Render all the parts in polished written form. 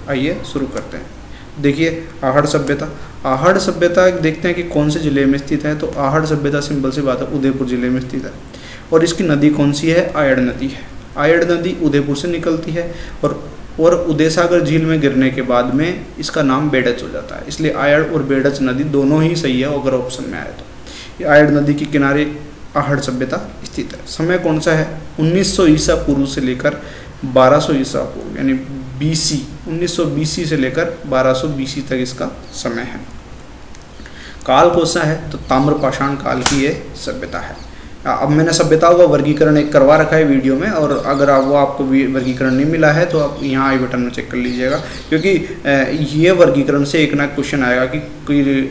आइए शुरू करते हैं। देखिए आहड़ सभ्यता, आहड़ सभ्यता देखते हैं कि कौन से ज़िले में स्थित है। तो आहड़ सभ्यता सिंपल सी बात है उदयपुर ज़िले में स्थित है। और इसकी नदी कौन सी है? आयड़ नदी है। आयड़ नदी उदयपुर से निकलती है और उदय सागर झील में गिरने के बाद में इसका नाम बेड़च हो जाता है। इसलिए आयड़ और बेड़च नदी दोनों ही सही है अगर ऑप्शन में आए तो। ये आयड़ नदी के किनारे आहड़ सभ्यता स्थित है। समय कौन सा है? 1900 ईसा पूर्व से लेकर 1200 ईसा पूर्व यानी BC 1900 BC से लेकर 1200 BC तक इसका समय है। काल कौन सा है? तो ताम्रपाषाण काल की ये सभ्यता है। अब मैंने सभ्यताओं का वर्गीकरण एक करवा रखा है वीडियो में, और अगर वो आपको वर्गीकरण नहीं मिला है तो आप यहाँ आई बटन में चेक कर लीजिएगा, क्योंकि ये वर्गीकरण से एक ना क्वेश्चन आएगा कि कोई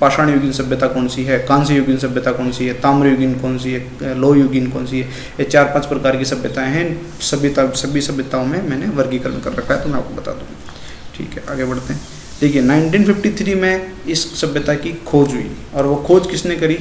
पाषाण युगीन सभ्यता कौन सी है, कांस्य युगीन सभ्यता कौन सी है, ताम्र युगीन कौन सी है, लोह युगीन कौन सी है। ये 4-5 प्रकार की सभ्यताएं हैं। सभी सभ्यताओं में मैंने वर्गीकरण कर रखा है, तो मैं आपको बता दूँ। ठीक है, आगे बढ़ते हैं। देखिए 1953 में इस सभ्यता की खोज हुई, और वो खोज किसने करी?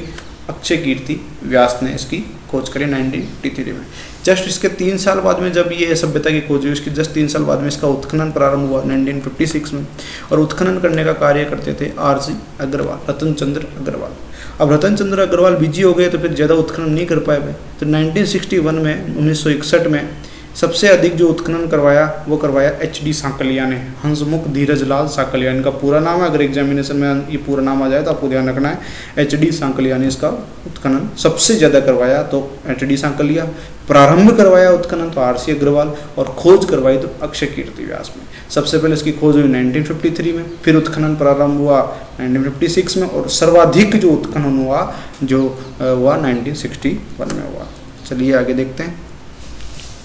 अक्षय कीर्ति व्यास ने इसकी खोज करी 1953 में। जस्ट इसके 3 साल बाद में जब ये सभ्यता की खोज हुई, उसके जस्ट 3 साल बाद में इसका उत्खनन प्रारंभ हुआ 1956 में। और उत्खनन करने का कार्य करते थे RC अग्रवाल, रतन चंद्र अग्रवाल। अब रतन चंद्र अग्रवाल बिजी हो गए तो फिर ज़्यादा उत्खनन नहीं कर पाए। तो 1961 में 1961 में सबसे अधिक जो उत्खनन करवाया वो करवाया HD सांकलिया ने, हंसमुख धीरज लाल सांकलिया इनका पूरा नाम है। अगर एग्जामिनेशन में ये पूरा नाम आ जाए तो आपको ध्यान रखना है। HD सांकलिया ने इसका उत्खनन सबसे ज़्यादा करवाया, तो HD सांकलिया। प्रारंभ करवाया उत्खनन तो RC अग्रवाल, और खोज करवाई तो अक्षय कीर्ति व्यास में। सबसे पहले इसकी खोज हुई 1953 में, फिर उत्खनन प्रारंभ हुआ 1956 में, और सर्वाधिक जो उत्खनन हुआ हुआ 1961 में हुआ। चलिए आगे देखते हैं।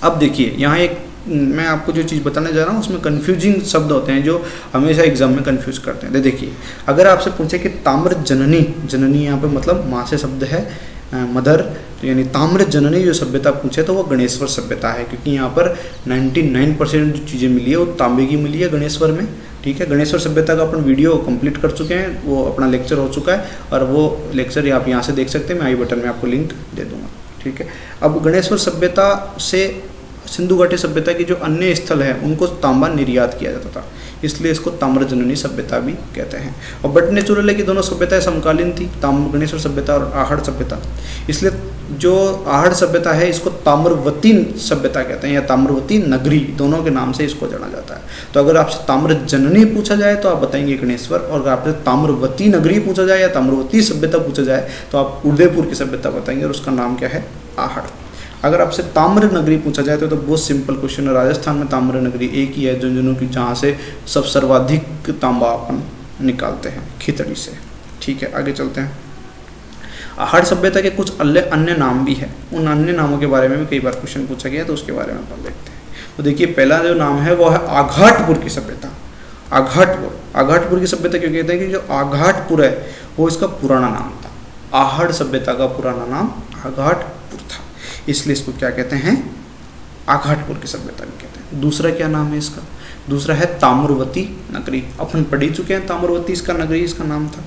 अब देखिए यहाँ एक मैं आपको जो चीज़ बताने जा रहा हूँ उसमें कन्फ्यूजिंग शब्द होते हैं जो हमेशा एग्जाम में कन्फ्यूज करते हैं। देखिए अगर आपसे पूछे कि ताम्र जननी, जननी यहाँ पे मतलब माँ से शब्द है मदर, तो यानी ताम्र जननी जो सभ्यता पूछे तो वो गणेश्वर सभ्यता है, क्योंकि यहाँ पर 99% जो चीज़ें मिली है वो तांबे की मिली है गणेश्वर में। ठीक है, गणेश्वर सभ्यता का अपन वीडियो कंप्लीट कर चुके हैं, वो अपना लेक्चर हो चुका है, और वो लेक्चर आप यहाँ से देख सकते हैं। मैं आई बटन में आपको लिंक दे दूँगा। ठीक है, अब गणेश्वर सभ्यता से सिंधु घाटी सभ्यता की जो अन्य स्थल है उनको तांबा निर्यात किया जाता था, इसलिए इसको ताम्रजननी सभ्यता भी कहते हैं। और बट नेचुरल है कि दोनों सभ्यताएं समकालीन थी, गणेश्वर सभ्यता और आहड़ सभ्यता। इसलिए जो आहड़ सभ्यता है इसको ताम्रवती सभ्यता कहते हैं, या ताम्रवती नगरी, दोनों के नाम से इसको जाना जाता है। तो अगर आपसे ताम्रजननी पूछा जाए तो आप बताएंगे गणेश्वर, और अगर आपसे ताम्रवती नगरी पूछा जाए या ताम्रवती सभ्यता पूछा जाए तो आप उदयपुर की सभ्यता बताएंगे, और उसका नाम क्या है? आहड़। अगर आपसे ताम्र नगरी पूछा जाए तो बहुत सिंपल क्वेश्चन है। राजस्थान में ताम्र नगरी एक ही है झुंझुनू की, जहाँ से सब सर्वाधिक तांबा अपन निकालते हैं खितड़ी से। ठीक है, आगे चलते हैं। आहड़ सभ्यता के कुछ अन्य नाम भी है, उन अन्य नामों के बारे में भी कई बार क्वेश्चन पूछा गया, तो उसके बारे में अपन देखते हैं। तो देखिए पहला जो नाम है वो है आघाटपुर की सभ्यता। आघाटपुर की सभ्यता क्यों कहते हैं कि जो आघाटपुर है वो इसका पुराना नाम था। आहड़ सभ्यता का पुराना नाम आघाटपुर था, इसलिए इसको क्या कहते हैं? आघाटपुर की सभ्यता भी कहते हैं। दूसरा क्या नाम है इसका? दूसरा है ताम्रवती नगरी। अपन पढ़ ही चुके हैं ताम्रवती इसका नगरी इसका नाम था।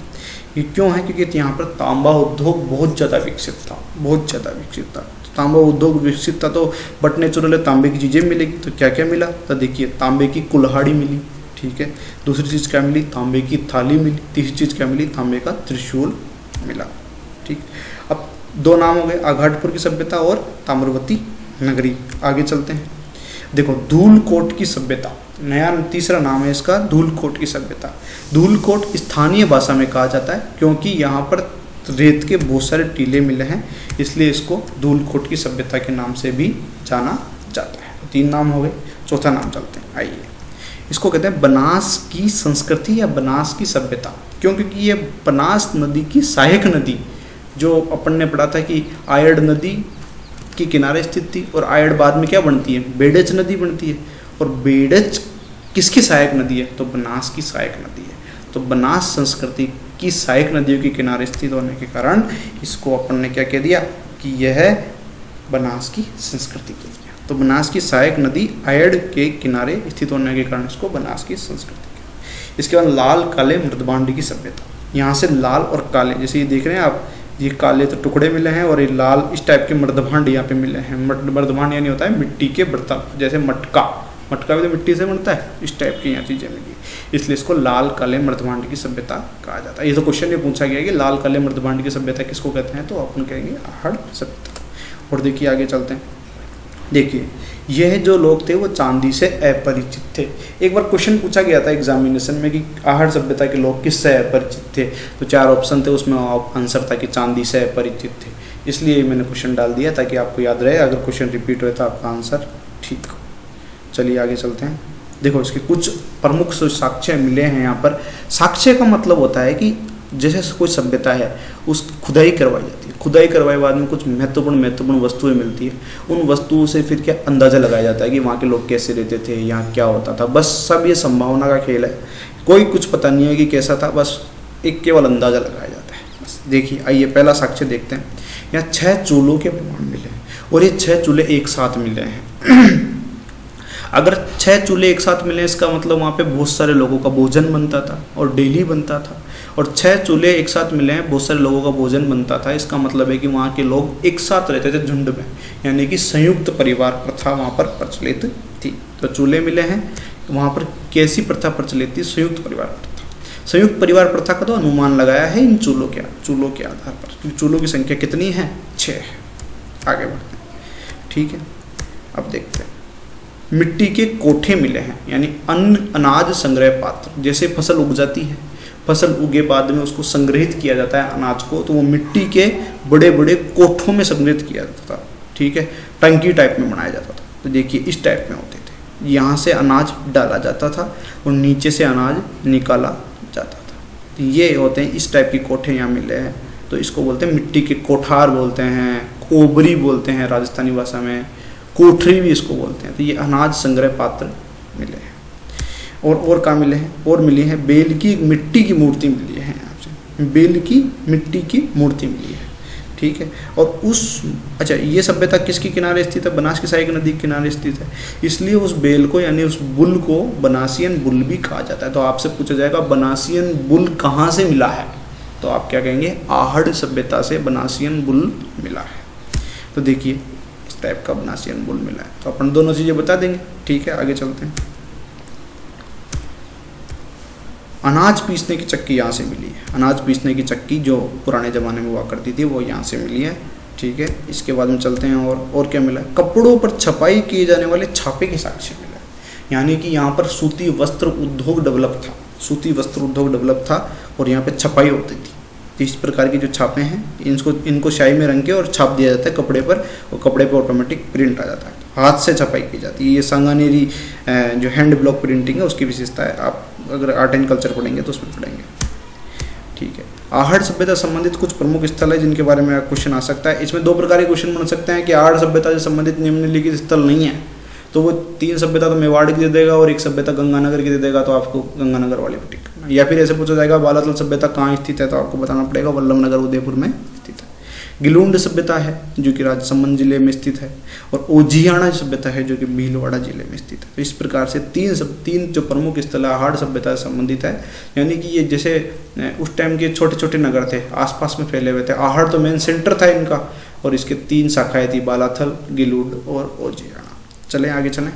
ये क्यों है? क्योंकि यहाँ पर तांबा उद्योग बहुत ज़्यादा विकसित था, बहुत ज़्यादा विकसित था। तांबा उद्योग विकसित था तो बट नेचुरल तांबे की चीज़ें मिलेगी। तो क्या क्या मिला? तो देखिए तांबे की कुल्हाड़ी मिली। ठीक है, दूसरी चीज़ क्या मिली? तांबे की थाली मिली। तीसरी चीज़ क्या मिली? तांबे का त्रिशूल मिला। ठीक, अब 2 नाम हो गए, आघाटपुर की सभ्यता और ताम्रवती नगरी। आगे चलते हैं। देखो धूलकोट की सभ्यता, नया तीसरा नाम है इसका, धूलकोट की सभ्यता। धूलकोट स्थानीय भाषा में कहा जाता है क्योंकि यहाँ पर रेत के बहुत सारे टीले मिले हैं, इसलिए इसको धूलकोट की सभ्यता के नाम से भी जाना जाता है। 3 नाम हो गए, चौथा नाम चलते हैं। आइए, इसको कहते हैं बनास की संस्कृति या बनास की सभ्यता। क्यों? क्योंकि ये बनास नदी की सहायक नदी, जो अपन ने पढ़ा था कि आयड़ नदी के किनारे स्थित थी, और आयड़ बाद में क्या बनती है? बेड़च नदी बनती है। और बेड़च किसकी सहायक नदी है? तो बनास की सहायक नदी है। तो बनास संस्कृति की सहायक नदियों के किनारे स्थित होने के कारण इसको अपन ने क्या कह दिया कि यह बनास की संस्कृति कह दिया। तो बनास की सहायक नदी आयड़ के किनारे स्थित होने के कारण इसको बनास की संस्कृति कह। इसके बाद लाल काले मृदभांडी की सभ्यता। यहाँ से लाल और काले, जैसे ये देख रहे हैं आप, ये काले तो टुकड़े मिले हैं और ये लाल इस टाइप के मृदभांड यहाँ पे मिले हैं। मृदभांड यानी होता है मिट्टी के बर्तन, जैसे मटका मटका भी तो मिट्टी से बनता है, इस टाइप की यहाँ चीज़ें मिली, इसलिए इसको लाल काले मृतभांड की सभ्यता कहा जाता है। ये तो क्वेश्चन में पूछा गया है कि लाल काले मृतभांड की सभ्यता किसको कहते हैं, तो अपन कहेंगे आहड़ सभ्यता। और देखिए आगे चलते हैं। देखिए यह जो लोग थे वो चांदी से अपरिचित थे। एक बार क्वेश्चन पूछा गया था एग्जामिनेशन में कि आहड़ सभ्यता के लोग किससे अपरिचित थे, तो 4 ऑप्शन थे, उसमें आंसर था कि चांदी से अपरिचित थे। इसलिए मैंने क्वेश्चन डाल दिया ताकि आपको याद रहे, अगर क्वेश्चन रिपीट हुए तो आपका आंसर ठीक हो। चलिए आगे चलते हैं। देखो इसके कुछ प्रमुख साक्ष्य मिले हैं यहाँ पर। साक्ष्य का मतलब होता है कि जैसे कोई सभ्यता है उसकी खुदाई करवाई जाती है, खुदाई करवाए बाद में कुछ महत्वपूर्ण वस्तुएं मिलती है, उन वस्तुओं से फिर क्या अंदाज़ा लगाया जाता है कि वहाँ के लोग कैसे रहते थे, यहाँ क्या होता था। बस सब ये संभावना का खेल है, कोई कुछ पता नहीं है कि कैसा था, बस एक केवल अंदाज़ा लगाया जाता है बस। देखिए आइए पहला साक्ष्य देखते हैं। यहाँ 6 चूल्हों के प्रमाण मिले हैं और ये 6 चूल्हे एक साथ मिले हैं। अगर 6 चूल्हे एक साथ मिले इसका मतलब वहाँ पे बहुत सारे लोगों का भोजन बनता था और डेली बनता था। और 6 चूल्हे एक साथ मिले हैं, बहुत सारे लोगों का भोजन बनता था, इसका मतलब है कि वहाँ के लोग एक साथ रहते थे झुंड में, यानी कि संयुक्त परिवार प्रथा वहाँ पर प्रचलित थी। तो चूल्हे मिले हैं, वहाँ पर कैसी प्रथा प्रचलित थी, संयुक्त परिवार प्रथा। संयुक्त परिवार प्रथा का तो अनुमान लगाया है इन चूल्हों के आधार पर, क्योंकि चूल्हों की संख्या कितनी है, 6 है। आगे बढ़ते हैं, ठीक है। अब देखते हैं, मिट्टी के कोठे मिले हैं, यानी अन्न अनाज संग्रह पात्र। जैसे फसल उग जाती है, फसल उगे बाद में उसको संग्रहित किया जाता है अनाज को, तो वो मिट्टी के बड़े बड़े कोठों में संग्रहित किया जाता था, ठीक है, टंकी टाइप में बनाया जाता था। तो देखिए इस टाइप में होते थे, यहाँ से अनाज डाला जाता था और नीचे से अनाज निकाला जाता था। तो ये होते हैं इस टाइप की कोठे यहाँ मिले हैं, तो इसको बोलते हैं मिट्टी के कोठार बोलते हैं, कोबरी बोलते हैं राजस्थानी भाषा में, कोठरी भी इसको बोलते हैं। तो ये अनाज संग्रह पात्र मिले हैं। और क्या मिले हैं, और मिली है बेल की मिट्टी की मूर्ति मिली है, यहाँ से बेल की मिट्टी की मूर्ति मिली है, ठीक है। और अच्छा ये सभ्यता किसके किनारे स्थित है, बनास की सहायक नदी के किनारे स्थित है, इसलिए उस बेल को यानी उस बुल को बनासियन बुल भी कहा जाता है। तो आपसे पूछा जाएगा बनासियन बुल कहाँ से मिला है, तो आप क्या कहेंगे, आहड़ सभ्यता से बनासियन बुल मिला है। तो देखिए इस टाइप का बनासियन बुल मिला है, तो अपन दोनों चीज़ें बता देंगे, ठीक है। आगे चलते हैं। अनाज पीसने की चक्की यहाँ से मिली है, अनाज पीसने की चक्की जो पुराने ज़माने में हुआ करती थी वो यहाँ से मिली है, ठीक है। इसके बाद में चलते हैं, और क्या मिला है, कपड़ों पर छपाई किए जाने वाले छापे के साक्ष्य मिला है, यानी कि यहाँ पर सूती वस्त्र उद्योग डेवलप था, सूती वस्त्र उद्योग डेवलप था और यहाँ पे छपाई होती थी। तो इस प्रकार के जो छापे हैं इनको स्याही में रंग के और छाप दिया जाता है कपड़े पर, और कपड़े पर ऑटोमेटिक प्रिंट आ जाता है, हाथ से छपाई की जाती है। ये सांगानेरी जो हैंड ब्लॉक प्रिंटिंग है उसकी विशेषता है, आप अगर आर्ट एंड कल्चर पढ़ेंगे तो उसमें पढ़ेंगे, ठीक है। आहड़ सभ्यता संबंधित कुछ प्रमुख स्थल है जिनके बारे में क्वेश्चन आ सकता है। इसमें 2 प्रकार के क्वेश्चन बन सकते हैं कि आहड़ सभ्यता से संबंधित निम्नलिखित स्थल नहीं है, तो वो 3 सभ्यता तो मेवाड़ की दे देगा और 1 सभ्यता गंगानगर की दे देगा, तो आपको गंगानगर वाली पे टिक करना। या फिर ऐसे पूछा जाएगा बालातल सभ्यता कहाँ स्थित है, तो आपको बताना पड़ेगा वल्लभनगर उदयपुर में स्थित है। गिलुंड सभ्यता है जो कि राजसमंद जिले में स्थित है, और ओजियाना सभ्यता है जो कि भीलवाड़ा जिले में स्थित है। तो इस प्रकार से 3 जो प्रमुख स्थल आहड़ सभ्यता से संबंधित है, यानी कि ये जैसे उस टाइम के छोटे छोटे नगर थे आसपास में फैले हुए थे, आहड़ तो मेन सेंटर था इनका, और इसके 3 शाखाएं थी, बालाथल, गिलुंड और ओजियाना। चलें आगे चलें।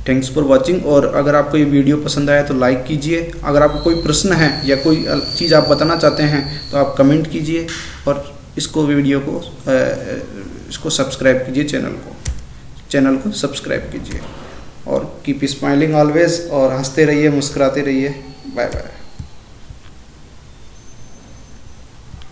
Thanks for watching. और अगर आपको ये वीडियो पसंद आया तो लाइक कीजिए, अगर आपको कोई प्रश्न है या कोई चीज़ आप बताना चाहते हैं तो आप कमेंट कीजिए, और इसको सब्सक्राइब कीजिए, चैनल को सब्सक्राइब कीजिए, और कीप स्माइलिंग ऑलवेज, और हंसते रहिए, मुस्कुराते रहिए। Bye bye.